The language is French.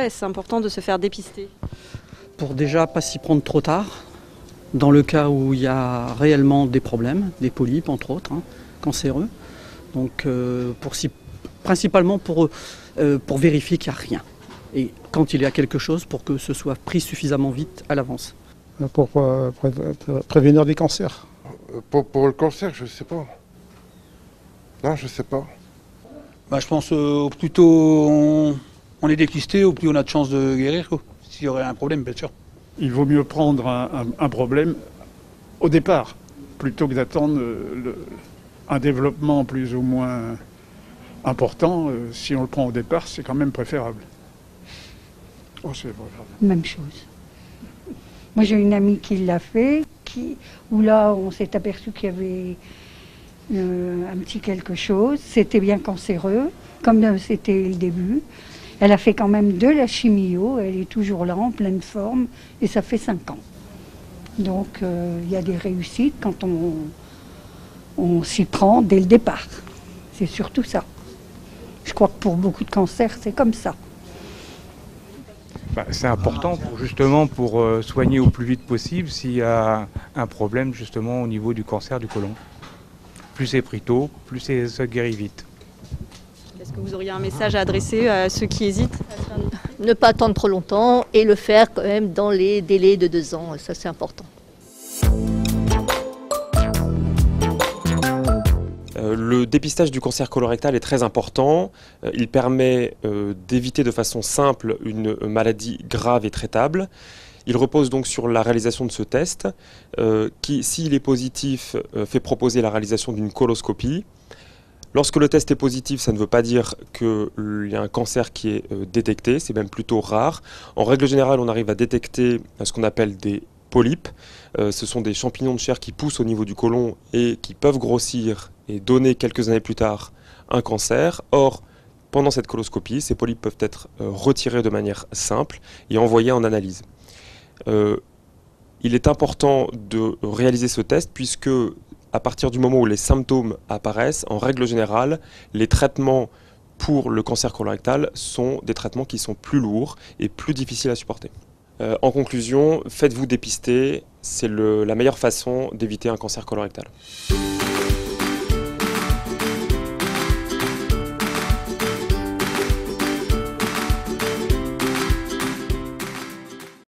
Pourquoi est-ce important de se faire dépister? Pour déjà pas s'y prendre trop tard, dans le cas où il y a réellement des problèmes, des polypes entre autres, cancéreux. Donc principalement pour vérifier qu'il n'y a rien. Et quand il y a quelque chose, pour que ce soit pris suffisamment vite à l'avance. Pour prévenir des cancers. Pour le cancer, je ne sais pas. Non, je ne sais pas. Je pense au plus tôt on est dépisté, au plus on a de chances de guérir, s'il y aurait un problème, bien sûr. Il vaut mieux prendre un problème au départ, plutôt que d'attendre un développement plus ou moins important. Si on le prend au départ, c'est quand même préférable. Oh, c'est vrai. Même chose. Moi, j'ai une amie qui l'a fait, où là, on s'est aperçu qu'il y avait un petit quelque chose. C'était bien cancéreux, comme c'était le début. Elle a fait quand même de la chimio, elle est toujours là, en pleine forme, et ça fait 5 ans. Donc, il y a des réussites quand on s'y prend dès le départ. C'est surtout ça. Je crois que pour beaucoup de cancers, c'est comme ça. C'est important justement pour soigner au plus vite possible s'il y a un problème justement au niveau du cancer du côlon. Plus c'est pris tôt, plus ça guérit vite. Est-ce que vous auriez un message à adresser à ceux qui hésitent? Ne pas attendre trop longtemps et le faire quand même dans les délais de 2 ans, ça c'est important. Le dépistage du cancer colorectal est très important. Il permet d'éviter de façon simple une maladie grave et traitable. Il repose donc sur la réalisation de ce test qui, s'il est positif, fait proposer la réalisation d'une coloscopie. Lorsque le test est positif, ça ne veut pas dire qu'il y a un cancer qui est détecté, c'est même plutôt rare. En règle générale, on arrive à détecter ce qu'on appelle des polypes. Ce sont des champignons de chair qui poussent au niveau du côlon et qui peuvent grossir et donner quelques années plus tard un cancer. Or, pendant cette coloscopie, ces polypes peuvent être retirés de manière simple et envoyés en analyse. Il est important de réaliser ce test puisque à partir du moment où les symptômes apparaissent, en règle générale, les traitements pour le cancer colorectal sont des traitements qui sont plus lourds et plus difficiles à supporter. En conclusion, faites-vous dépister, c'est la meilleure façon d'éviter un cancer colorectal.